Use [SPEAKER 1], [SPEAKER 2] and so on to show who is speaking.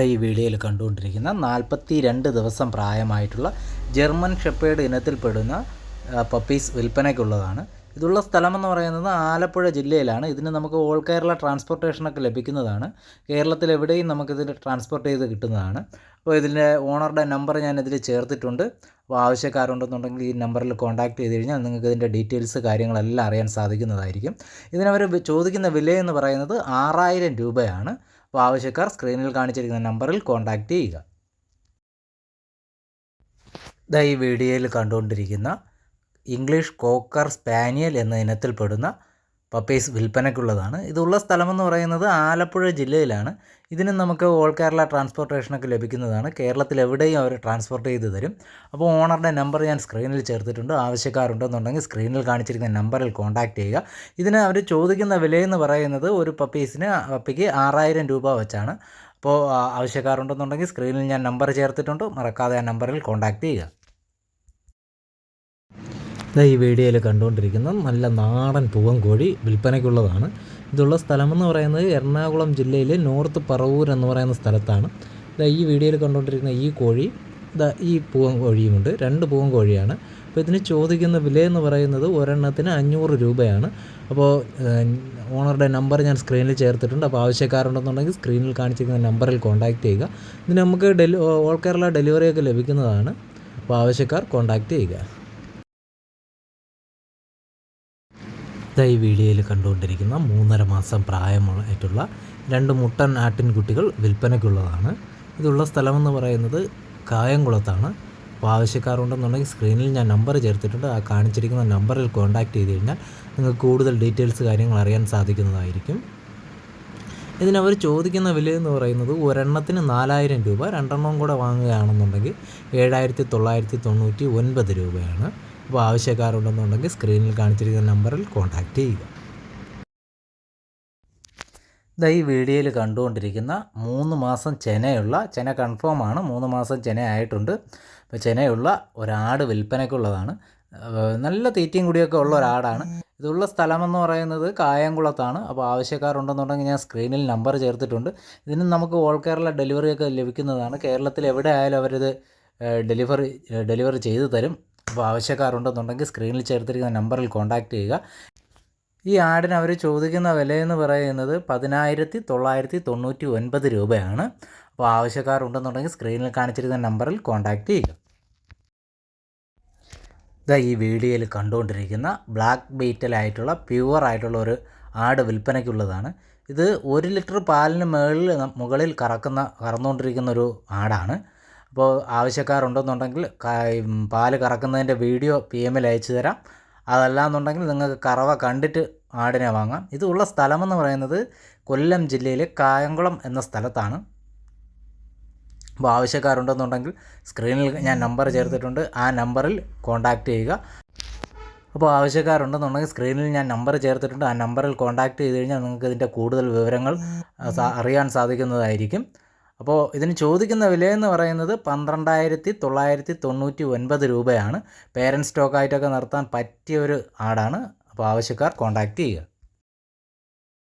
[SPEAKER 1] ഈ വീഡിയോയിൽ കണ്ടുകൊണ്ടിരിക്കുന്ന 42 ദിവസം പ്രായമായിട്ടുള്ള ജർമ്മൻ ഷെപ്പേർഡ് ഇനത്തിൽപ്പെടുന്ന പപ്പീസ് വിൽപ്പനയ്ക്കുള്ളതാണ്. ഇതുള്ള സ്ഥലമെന്ന് പറയുന്നത് ആലപ്പുഴ ജില്ലയിലാണ്. ഇതിന് നമുക്ക് ഓൾ കേരള ട്രാൻസ്പോർട്ടേഷനൊക്കെ ലഭിക്കുന്നതാണ്. കേരളത്തിൽ എവിടെയും നമുക്കിതിന് ട്രാൻസ്പോർട്ട് ചെയ്ത് കിട്ടുന്നതാണ്. അപ്പോൾ ഇതിൻ്റെ ഓണറുടെ നമ്പർ ഞാനിതിൽ ചേർത്തിട്ടുണ്ട്. അപ്പോൾ ആവശ്യക്കാരുണ്ടെന്നുണ്ടെങ്കിൽ ഈ നമ്പറിൽ കോൺടാക്റ്റ് ചെയ്ത് കഴിഞ്ഞാൽ നിങ്ങൾക്ക് ഇതിൻ്റെ ഡീറ്റെയിൽസ് കാര്യങ്ങളെല്ലാം അറിയാൻ സാധിക്കുന്നതായിരിക്കും. ഇതിനവർ ചോദിക്കുന്ന വിലയെന്ന് പറയുന്നത് 6000 രൂപയാണ്. അപ്പോൾ ആവശ്യക്കാർ സ്ക്രീനിൽ കാണിച്ചിരിക്കുന്ന നമ്പറിൽ കോൺടാക്റ്റ് ചെയ്യുക. ഈ വീഡിയോയിൽ കണ്ടുകൊണ്ടിരിക്കുന്ന ഇംഗ്ലീഷ് കോക്കർ സ്പാനിയൽ എന്ന ഇനത്തിൽപ്പെടുന്ന പപ്പീസ് വിൽപ്പനയ്ക്കുള്ളതാണ്. ഇതുള്ള സ്ഥലമെന്ന് പറയുന്നത് ആലപ്പുഴ ജില്ലയിലാണ്. ഇതിന് നമുക്ക് ഓൾ കേരള ട്രാൻസ്പോർട്ടേഷനൊക്കെ ലഭിക്കുന്നതാണ്. കേരളത്തിൽ എവിടെയും അവർ ട്രാൻസ്പോർട്ട് ചെയ്ത് തരും. അപ്പോൾ ഓണറുടെ നമ്പർ ഞാൻ സ്ക്രീനിൽ ചേർത്തിട്ടുണ്ട്. ആവശ്യക്കാരുണ്ടെന്നുണ്ടെങ്കിൽ സ്ക്രീനിൽ കാണിച്ചിരിക്കുന്ന നമ്പറിൽ കോൺടാക്റ്റ് ചെയ്യുക. ഇതിന് അവർ ചോദിക്കുന്ന വിലയെന്ന് പറയുന്നത് ഒരു പപ്പിക്ക് 6000 രൂപ വെച്ചാണ്. അപ്പോൾ ആവശ്യക്കാരുണ്ടെന്നുണ്ടെങ്കിൽ സ്ക്രീനിൽ ഞാൻ നമ്പർ ചേർത്തിട്ടുണ്ട്. മറക്കാതെ ആ നമ്പറിൽ കോൺടാക്റ്റ് ചെയ്യുക. ഈ വീഡിയോയിൽ കണ്ടുകൊണ്ടിരിക്കുന്ന നല്ല നാടൻ പൂവൻ കോഴി വിൽപ്പനയ്ക്കുള്ളതാണ്. ഇതുള്ള സ്ഥലമെന്ന് പറയുന്നത് എറണാകുളം ജില്ലയിലെ നോർത്ത് പറവൂർ എന്ന് പറയുന്ന സ്ഥലത്താണ്. ഈ വീഡിയോയിൽ കണ്ടുകൊണ്ടിരിക്കുന്ന ഈ കോഴി ഈ പൂവൻ കോഴിയുമുണ്ട്. 2 പൂവൻ കോഴിയാണ്. അപ്പോൾ ഇതിന് ചോദിക്കുന്ന വിലയെന്ന് പറയുന്നത് ഒരെണ്ണത്തിന് 500 രൂപയാണ്. അപ്പോൾ ഓണറുടെ നമ്പർ ഞാൻ സ്ക്രീനിൽ ചേർത്തിട്ടുണ്ട്. അപ്പോൾ ആവശ്യക്കാരുണ്ടെന്നുണ്ടെങ്കിൽ സ്ക്രീനിൽ കാണിച്ചിരിക്കുന്ന നമ്പറിൽ കോൺടാക്റ്റ് ചെയ്യുക. ഇതിന് നമുക്ക് ഓൾ കേരള ഡെലിവറിയൊക്കെ ലഭിക്കുന്നതാണ്. അപ്പോൾ ആവശ്യക്കാർ കോൺടാക്റ്റ് ചെയ്യുക. ഈ വീഡിയോയിൽ കണ്ടുകൊണ്ടിരിക്കുന്ന 3.5 മാസം പ്രായമായിട്ടുള്ള 2 മുട്ടൻ ആട്ടിൻകുട്ടികൾ വിൽപ്പനയ്ക്കുള്ളതാണ്. ഇതുള്ള സ്ഥലമെന്ന് പറയുന്നത് കായംകുളത്താണ്. അപ്പോൾ ആവശ്യക്കാരുണ്ടെന്നുണ്ടെങ്കിൽ സ്ക്രീനിൽ ഞാൻ നമ്പർ ചേർത്തിട്ടുണ്ട്. ആ കാണിച്ചിരിക്കുന്ന നമ്പറിൽ കോൺടാക്റ്റ് ചെയ്ത് കഴിഞ്ഞാൽ നിങ്ങൾക്ക് കൂടുതൽ ഡീറ്റെയിൽസ് കാര്യങ്ങൾ അറിയാൻ സാധിക്കുന്നതായിരിക്കും. ഇതിനവർ ചോദിക്കുന്ന വിലയെന്ന് പറയുന്നത് ഒരെണ്ണത്തിന് 4000 രൂപ, 2 എണ്ണം കൂടെ വാങ്ങുകയാണെന്നുണ്ടെങ്കിൽ 7999 രൂപയാണ്. അപ്പോൾ ആവശ്യക്കാരുണ്ടെന്നുണ്ടെങ്കിൽ സ്ക്രീനിൽ കാണിച്ചിരിക്കുന്ന നമ്പറിൽ കോൺടാക്റ്റ് ചെയ്യുക. ഈ വീഡിയോയിൽ കണ്ടുകൊണ്ടിരിക്കുന്ന 3 മാസം ചെന കൺഫേം ആണ്. 3 മാസം ചെന ആയിട്ടുണ്ട്. അപ്പോൾ ചെനയുള്ള ഒരാട് വിൽപ്പനയ്ക്കുള്ളതാണ്. നല്ല തീറ്റയും കൂടിയൊക്കെ ഉള്ള ഒരാടാണ്. ഇതുള്ള സ്ഥലമെന്ന് പറയുന്നത് കായംകുളത്താണ്. അപ്പോൾ ആവശ്യക്കാരുണ്ടെന്നുണ്ടെങ്കിൽ ഞാൻ സ്ക്രീനിൽ നമ്പർ ചേർത്തിട്ടുണ്ട്. ഇതിന് നമുക്ക് ഓൾ കേരള ഡെലിവറിയൊക്കെ ലഭിക്കുന്നതാണ്. കേരളത്തിൽ എവിടെ ആയാലും അവരിത് ഡെലിവറി ചെയ്തു തരും. അപ്പോൾ ആവശ്യക്കാരുണ്ടെന്നുണ്ടെങ്കിൽ സ്ക്രീനിൽ ചേർത്തിരിക്കുന്ന നമ്പറിൽ കോൺടാക്റ്റ് ചെയ്യുക. ഈ ആടിന് അവർ ചോദിക്കുന്ന വിലയെന്ന് പറയുന്നത് 10,999 രൂപയാണ്. അപ്പോൾ ആവശ്യക്കാരുണ്ടെന്നുണ്ടെങ്കിൽ സ്ക്രീനിൽ കാണിച്ചിരിക്കുന്ന നമ്പറിൽ കോൺടാക്റ്റ് ചെയ്യുക. ഈ വീഡിയോയിൽ കണ്ടുകൊണ്ടിരിക്കുന്ന ബ്ലാക്ക് ബീറ്റലായിട്ടുള്ള പ്യുവറായിട്ടുള്ള ഒരു ആട് വിൽപ്പനയ്ക്കുള്ളതാണ്. ഇത് 1 ലിറ്റർ പാലിന് മുകളിൽ കറന്നുകൊണ്ടിരിക്കുന്ന ഒരു ആടാണ്. അപ്പോൾ ആവശ്യക്കാരുണ്ടെന്നുണ്ടെങ്കിൽ പാല് കറക്കുന്നതിൻ്റെ വീഡിയോ PM-ൽ അയച്ചു തരാം. അതല്ലാന്നുണ്ടെങ്കിൽ നിങ്ങൾക്ക് കറവ കണ്ടിട്ട് ആടിനെ വാങ്ങാം. ഇതുള്ള സ്ഥലമെന്ന് പറയുന്നത് കൊല്ലം ജില്ലയിലെ കായംകുളം എന്ന സ്ഥലത്താണ്. അപ്പോൾ ആവശ്യക്കാരുണ്ടെന്നുണ്ടെങ്കിൽ സ്ക്രീനിൽ ഞാൻ നമ്പർ ചേർത്തിട്ടുണ്ട്. ആ നമ്പറിൽ കോൺടാക്റ്റ് ചെയ്യുക. അപ്പോൾ ആവശ്യക്കാരുണ്ടെന്നുണ്ടെങ്കിൽ സ്ക്രീനിൽ ഞാൻ നമ്പർ ചേർത്തിട്ടുണ്ട്. ആ നമ്പറിൽ കോൺടാക്റ്റ് ചെയ്ത് കഴിഞ്ഞാൽ നിങ്ങൾക്ക് ഇതിൻ്റെ കൂടുതൽ വിവരങ്ങൾ അറിയാൻ സാധിക്കുന്നതായിരിക്കും. അപ്പോൾ ഇതിന് ചോദിക്കുന്ന വിലയെന്ന് പറയുന്നത് 12,999 രൂപയാണ്. പേരൻറ്റ് സ്റ്റോക്കായിട്ടൊക്കെ നിർത്താൻ പറ്റിയ ഒരു ആടാണ്. അപ്പോൾ ആവശ്യക്കാർ കോൺടാക്റ്റ് ചെയ്യുക.